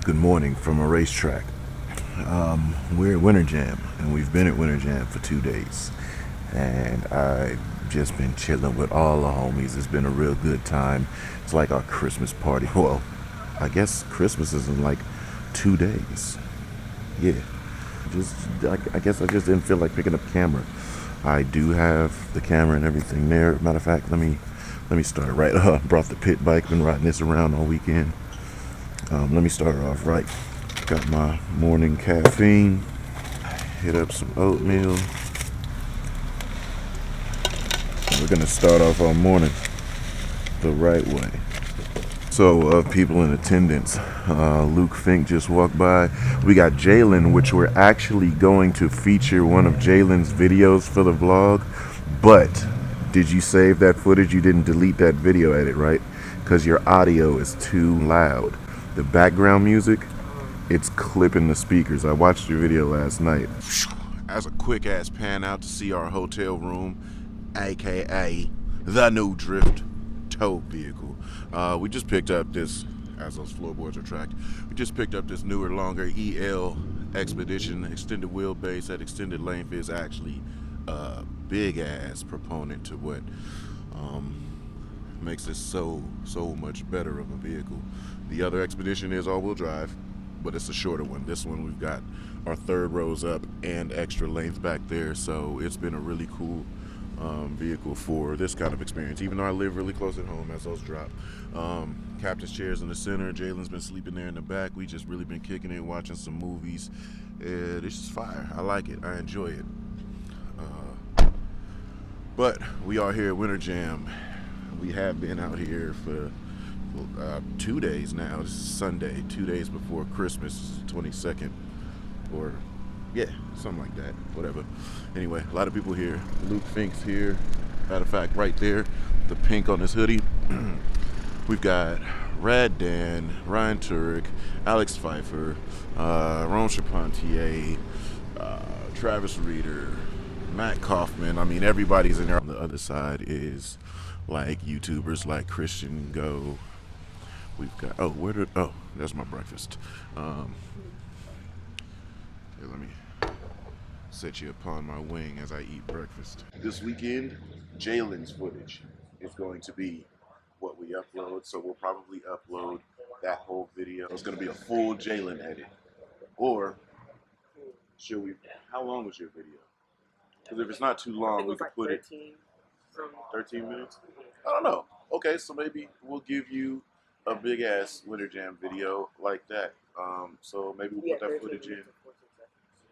Good morning from a racetrack. We're at Winter Jam, and we've been at Winter Jam for 2 days. And I've just been chilling with all the homies. It's been a real good time. It's like our Christmas party. Well, I guess Christmas is in like 2 days. Yeah. I guess I just didn't feel like picking up camera. I do have the camera and everything there. Matter of fact, let me start right. Brought the pit bike. Been riding this around all weekend. Let me start off right. Got my morning caffeine. Hit up some oatmeal. We're gonna start off our morning the right way. So, people in attendance, Luke Fink just walked by. We got Jaylen, which we're actually going to feature one of Jaylen's videos for the vlog. But did you save that footage? You didn't delete that video edit, right? Because your audio is too loud. The background music, it's clipping the speakers. I watched your video last night. As a quick ass pan out to see our hotel room, aka the new drift tow vehicle. We just picked up this, as those floorboards are tracked, we just picked up this newer, longer EL Expedition extended wheelbase. That extended length is actually a big ass proponent to what makes this so much better of a vehicle. The other Expedition is all-wheel drive, but it's a shorter one. This one we've got our third rows up and extra length back there, so it's been a really cool vehicle for this kind of experience, even though I live really close at home as those drop. Captain's chair's in the center. Jaylen's been sleeping there in the back. We just really been kicking it, watching some movies. This is fire. I like it. I enjoy it. But we are here at Winter Jam. We have been out here for 2 days now. This is Sunday, 2 days before Christmas, 22nd, or yeah, something like that, whatever. Anyway, a lot of people here. Luke Fink's here. Matter of fact, right there, the pink on his hoodie. We've got Rad Dan, Ryan Turek, Alex Pfeiffer, Ron Charpentier, Travis Reeder, Matt Kaufman. I mean, everybody's in there. On the other side is like YouTubers like Christian Go. We've got, that's my breakfast. Here, let me set you upon my wing as I eat breakfast. This weekend, Jaylen's footage is going to be what we upload, so we'll probably upload that whole video. It's going to be a full Jaylen edit. Or, should we, how long was your video? Because if it's not too long, we could put 13 minutes? I don't know. Okay, so maybe we'll give you a big ass Winter Jam video like that. So maybe we'll put that footage in.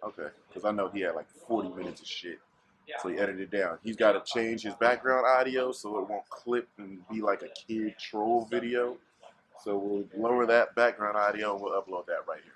Okay, because I know he had like 40 minutes of shit. So he edited it down. He's got to change his background audio so it won't clip and be like a kid troll video. So we'll lower that background audio and we'll upload that right here.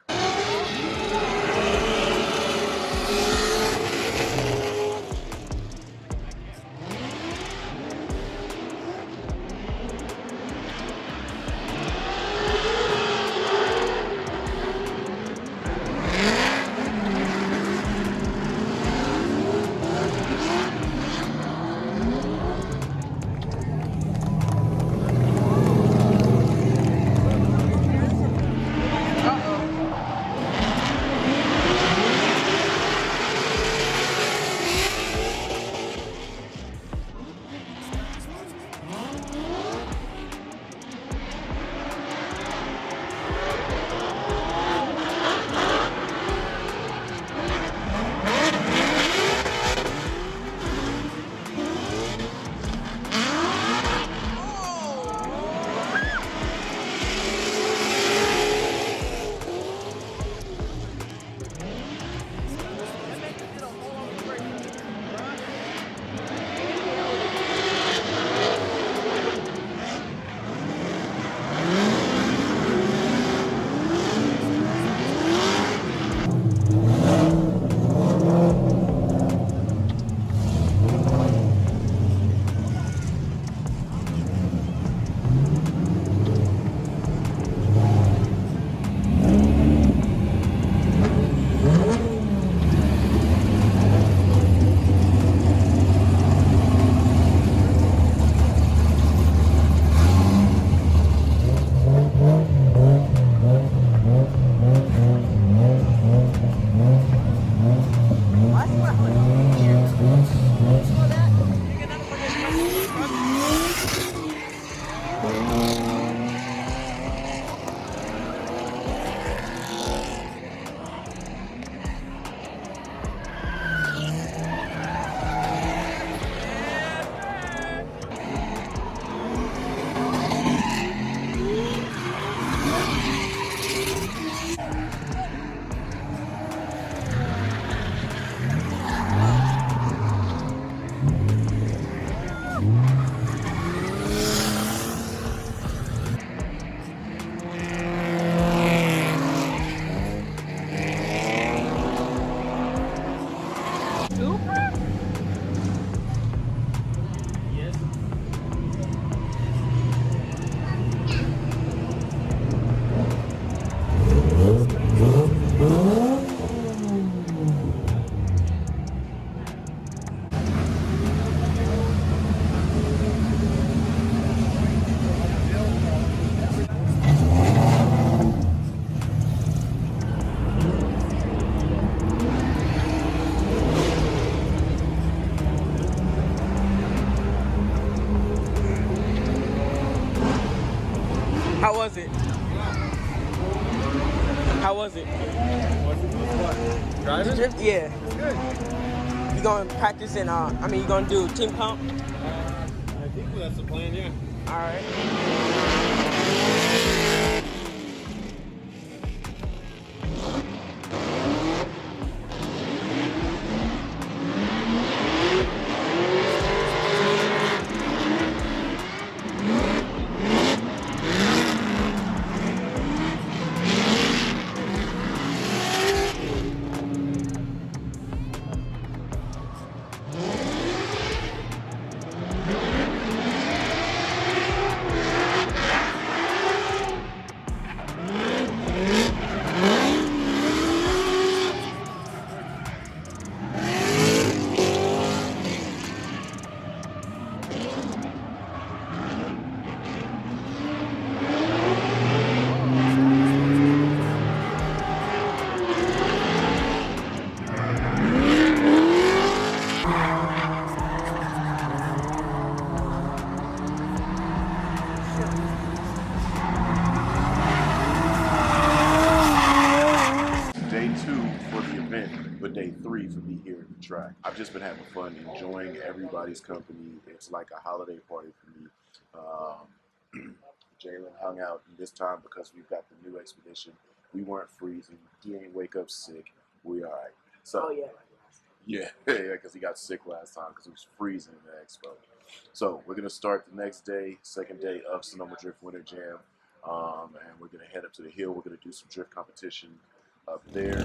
How was it? What? Driving? The drift, yeah. It's good. You gonna practice and you gonna do team comp? I think that's the plan, yeah. All right. Day 2 for the event, but day 3 for me here at the track. I've just been having fun, enjoying everybody's company. It's like a holiday party for me. Jaylen hung out this time because we've got the new expedition. We weren't freezing. He ain't wake up sick. We all right. So, yeah, because he got sick last time because it was freezing in the expo. So we're gonna start the next day, second day of Sonoma Drift Winter Jam, and we're gonna head up to the hill. We're gonna do some drift competition up there.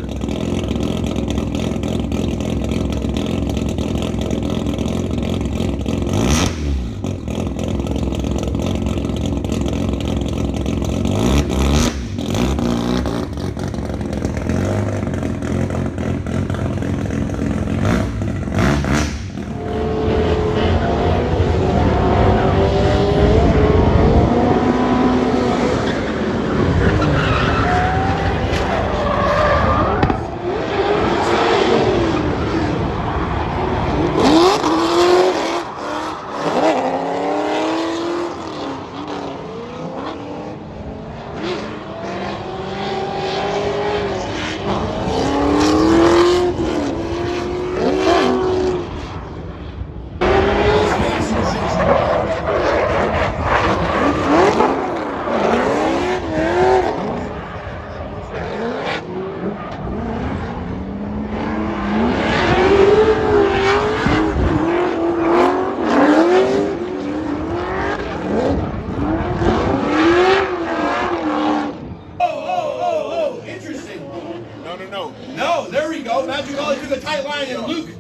No, there we go. Magic Ollie through the tight line, and Luke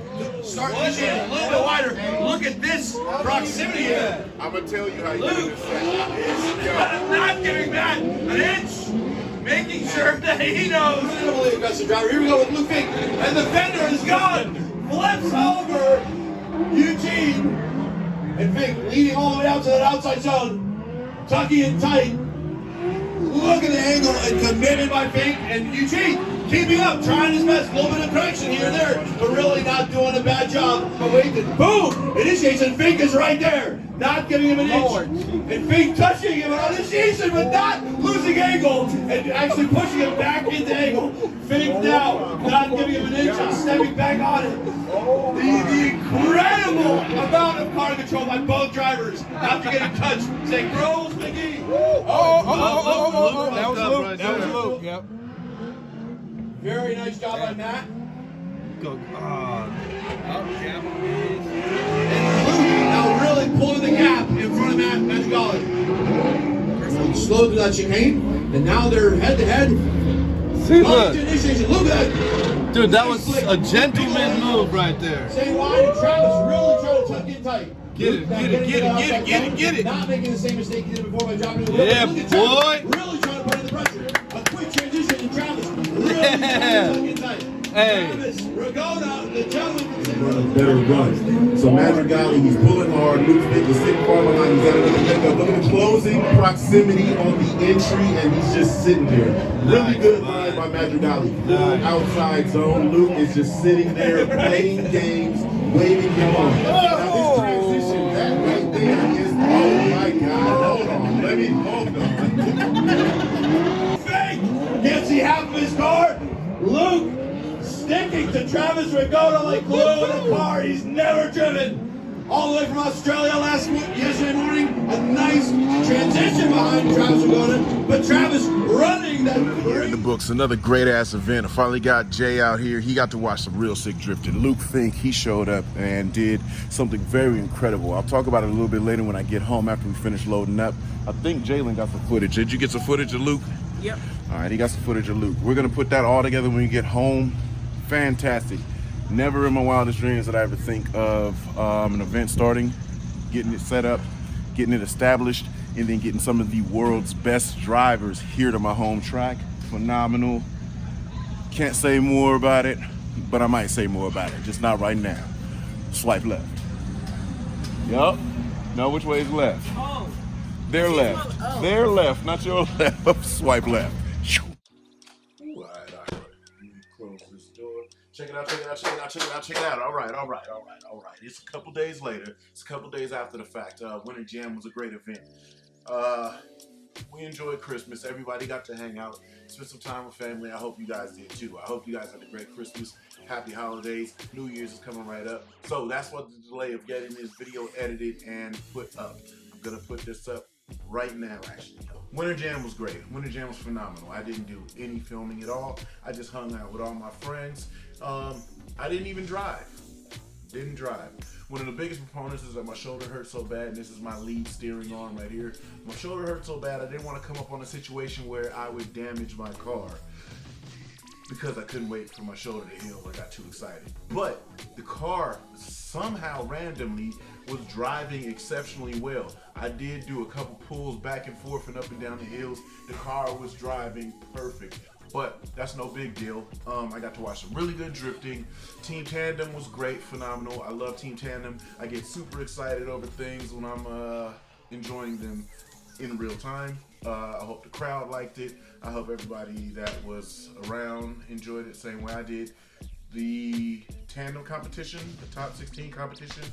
start pushing a little bit wider. Look at this proximity here. I'm gonna tell you how you Luke is not giving that an inch, making sure that he knows. Unbelievably aggressive driver. Here we go with Luke Fink, and the fender is gone. Flips over Eugene, and Fink leading all the way out to that outside zone, tucking it tight. Look at the angle and committed by Fink, and Eugene keeping up, trying his best. A little bit of correction here and there, but really not doing a bad job. But wait, boom! Initiation, Fink is right there, not giving him an inch. And Fink touching him on initiation, but not losing angle, and actually pushing him back into angle. Fink now, not giving him an inch and stepping back on it. The incredible amount of car control by both drivers after getting touched. Say, Groves, McGee. That was Luke. That was Luke. Yep. Very nice job by Matt. Go. And Luke now really pulling the gap in front of Matt Magigali. Slow through that chicane, and now they're head to head. See, look. Look at that. Dude, that was a gentleman move right there. Stay wide, and Travis really trying to tuck in tight. Get it. Not making the same mistake he did before by dropping it. Yeah, boy. Really trying to put in the pressure. A quick transition, and Travis really trying to tuck in tight. Hey. Travis, Ragona, the gentleman. Better run. So Madrigali, he's pulling hard. Luke Fink is sitting far behind. He's got another pickup. Look at the closing proximity on the entry, and he's just sitting there. Really good line by Madrigali. Full outside zone. Luke is just sitting there playing games, waving him on. Now this transition, that right there is, oh my God. Hold on. Hold on. Fake! Can't see half of his car. Luke sticking to Travis Rigotta like glue in a car he's never driven. All the way from Australia yesterday morning. A nice transition behind Travis Rigotta, but Travis running that Here in the books, another great ass event. I finally got Jay out here. He got to watch some real sick drifting. Luke Fink, he showed up and did something very incredible. I'll talk about it a little bit later when I get home after we finish loading up. I think Jaylen got some footage. Did you get some footage of Luke? Yep. All right, he got some footage of Luke. We're gonna put that all together when we get home. Fantastic. Never in my wildest dreams did I ever think of an event starting, getting it set up, getting it established, and then getting some of the world's best drivers here to my home track. Phenomenal. Can't say more about it, but I might say more about it, just not right now. Swipe left. Yup. No, which way is left? Oh. Their left. Oh. Their left, not your left. Swipe left. All right. Let me close this door. Check it out. All right. It's a couple days later. It's a couple days after the fact. Winter Jam was a great event. We enjoyed Christmas. Everybody got to hang out, spend some time with family. I hope you guys did too. I hope you guys had a great Christmas. Happy holidays. New Year's is coming right up. So that's what the delay of getting this video edited and put up. I'm gonna put this up right now, actually. Winter Jam was great. Winter Jam was phenomenal. I didn't do any filming at all. I just hung out with all my friends. I didn't even drive. Didn't drive. One of the biggest proponents is that my shoulder hurt so bad, and this is my lead steering arm right here. My shoulder hurt so bad, I didn't want to come up on a situation where I would damage my car because I couldn't wait for my shoulder to heal. I got too excited. But the car somehow randomly was driving exceptionally well. I did do a couple pulls back and forth and up and down the hills. The car was driving perfect. But that's no big deal. I got to watch some really good drifting. Team Tandem was great, phenomenal. I love Team Tandem. I get super excited over things when I'm enjoying them in real time. I hope the crowd liked it. I hope everybody that was around enjoyed it the same way I did. The tandem competition, the top 16 competition,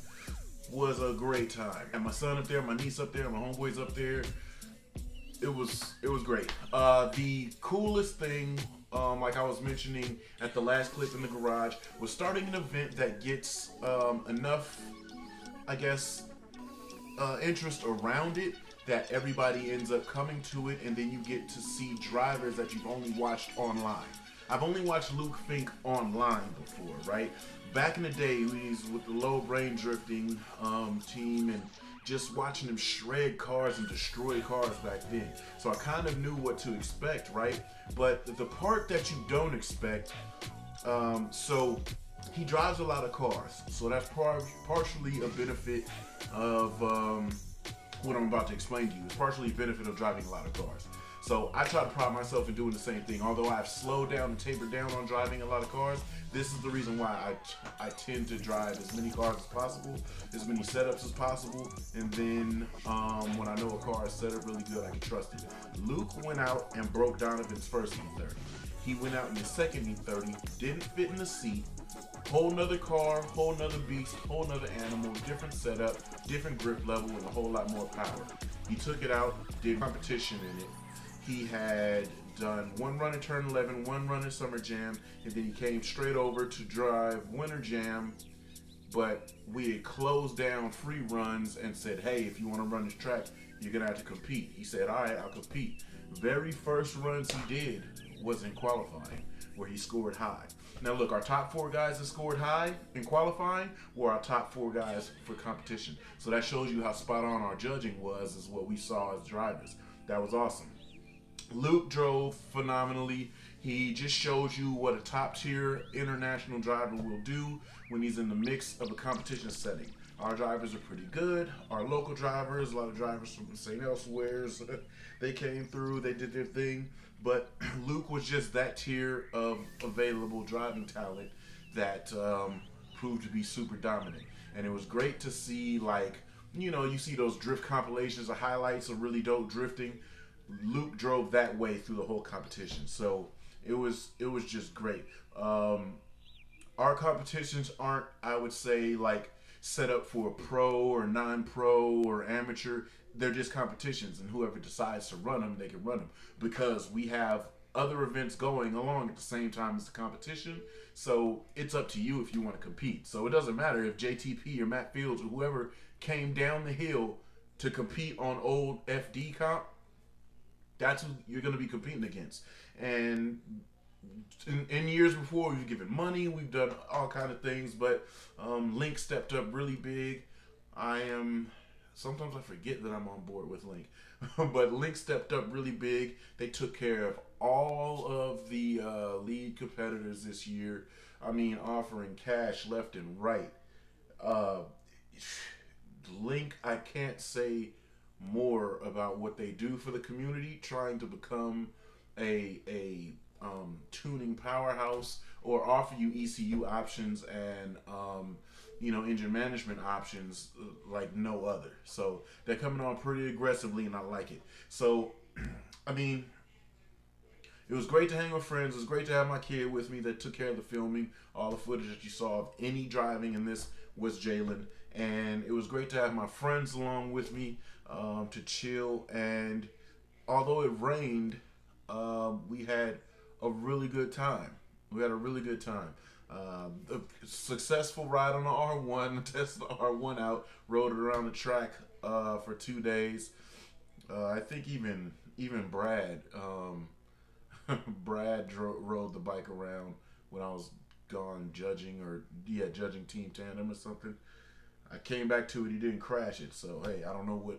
was a great time. And my son up there, my niece up there, my homeboys up there. It was great. The coolest thing, like I was mentioning at the last clip in the garage, was starting an event that gets enough, I guess, interest around it that everybody ends up coming to it, and then you get to see drivers that you've only watched online. I've only watched Luke Fink online before, right? Back in the day, we was with the low brain drifting team and just watching him shred cars and destroy cars back then. So I kind of knew what to expect, right? But the part that you don't expect, so he drives a lot of cars. So that's partially a benefit of what I'm about to explain to you. It's partially a benefit of driving a lot of cars. So I try to pride myself in doing the same thing. Although I've slowed down and tapered down on driving a lot of cars, this is the reason why I tend to drive as many cars as possible, as many setups as possible, and then when I know a car is set up really good, I can trust it. Luke went out and broke Donovan's first E30. He went out in his second E30, didn't fit in the seat, whole nother car, whole nother beast, whole nother animal, different setup, different grip level, and a whole lot more power. He took it out, did competition in it. He had done one run in Turn 11, one run in Summer Jam, and then he came straight over to drive Winter Jam, but we had closed down free runs and said, hey, if you want to run this track, you're going to have to compete. He said, all right, I'll compete. Very first runs he did was in qualifying, where he scored high. Now look, our top 4 guys that scored high in qualifying were our top 4 guys for competition. So that shows you how spot on our judging was, is what we saw as drivers. That was awesome. Luke drove phenomenally. He just shows you what a top tier international driver will do when he's in the mix of a competition setting. Our drivers are pretty good. Our local drivers, a lot of drivers from St. Elsewhere's, they came through, they did their thing. But Luke was just that tier of available driving talent that proved to be super dominant. And it was great to see, like, you know, you see those drift compilations of highlights of really dope drifting. Luke drove that way through the whole competition, so it was just great. Our competitions aren't, I would say, like set up for a pro or non-pro or amateur. They're just competitions, and whoever decides to run them, they can run them, because we have other events going along at the same time as the competition. So it's up to you if you want to compete. So it doesn't matter if JTP or Matt Fields or whoever came down the hill to compete on old FD comp. That's who you're going to be competing against. And in years before, we've given money, we've done all kind of things, but Link stepped up really big. Sometimes I forget that I'm on board with Link, but Link stepped up really big. They took care of all of the lead competitors this year. I mean, offering cash left and right. Link, I can't say more about what they do for the community, trying to become a tuning powerhouse, or offer you ECU options and engine management options like no other. So they're coming on pretty aggressively, and I like it. So I mean, it was great to hang with friends. It was great to have my kid with me that took care of the filming. All the footage that you saw of any driving in this was Jaylen. And it was great to have my friends along with me to chill. And although it rained, we had a really good time. A successful ride on the R1, tested the R1 out, rode it around the track for 2 days. I think even Brad... Brad rode the bike around when I was gone judging Team Tandem or something. I came back to it. He didn't crash it, so hey, I don't know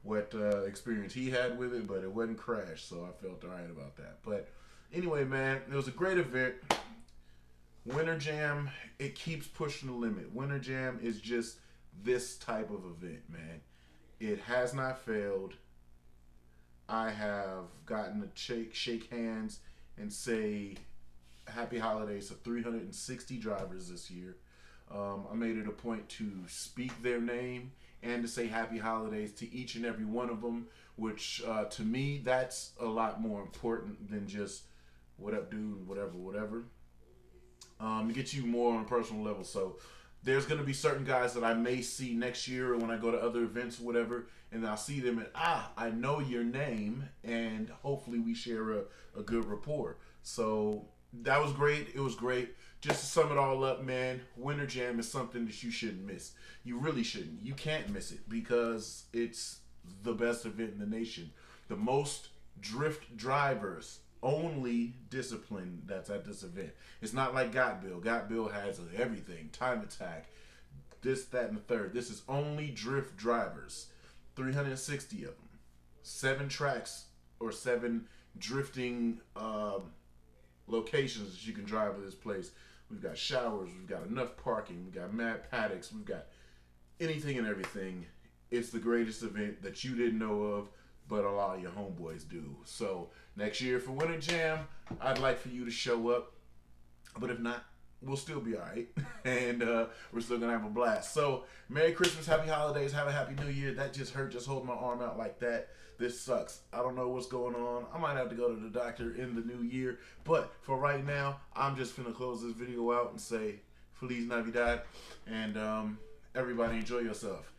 what experience he had with it, but it wasn't crashed, so I felt alright about that. But anyway, man, it was a great event. Winter Jam, it keeps pushing the limit. Winter Jam is just this type of event, man. It has not failed. I have gotten to shake hands and say happy holidays to 360 drivers this year. I made it a point to speak their name and to say happy holidays to each and every one of them, which to me, that's a lot more important than just what up, dude, whatever. It gets you more on a personal level. So there's going to be certain guys that I may see next year or when I go to other events or whatever, and I'll see them and, I know your name, and hopefully we share a good rapport. So that was great. It was great. Just to sum it all up, man, Winter Jam is something that you shouldn't miss. You really shouldn't. You can't miss it because it's the best event in the nation. The most drift drivers only discipline that's at this event. It's not like Got Bill. Got Bill has everything. Time Attack, this, that, and the third. This is only drift drivers. 360 of them. 7 tracks or 7 drifting locations that you can drive to this place. We've got showers. We've got enough parking. We've got mad paddocks. We've got anything and everything. It's the greatest event that you didn't know of, but a lot of your homeboys do. So next year for Winter Jam, I'd like for you to show up. But if not, we'll still be all right. And we're still going to have a blast. So Merry Christmas, Happy Holidays, have a Happy New Year. That just hurt, just holding my arm out like that. This sucks. I don't know what's going on. I might have to go to the doctor in the new year. But for right now, I'm just going to close this video out and say Feliz Navidad. And everybody enjoy yourself.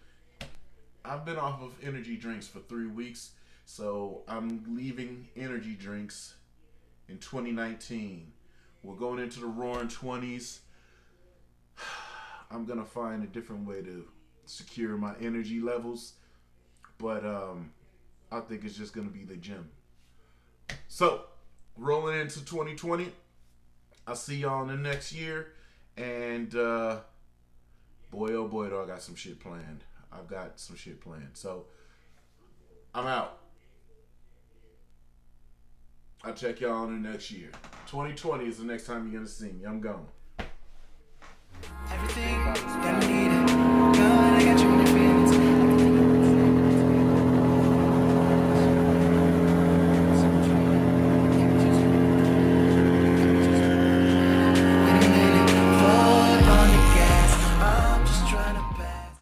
I've been off of energy drinks for 3 weeks, so I'm leaving energy drinks in 2019. We're going into the roaring 20s. I'm going to find a different way to secure my energy levels, but I think it's just going to be the gym. So, rolling into 2020, I'll see y'all in the next year, and boy, oh boy, do I got some shit planned. I've got some shit planned. So, I'm out. I'll check y'all in the next year. 2020 is the next time you're going to see me. I'm gone. Everything that I need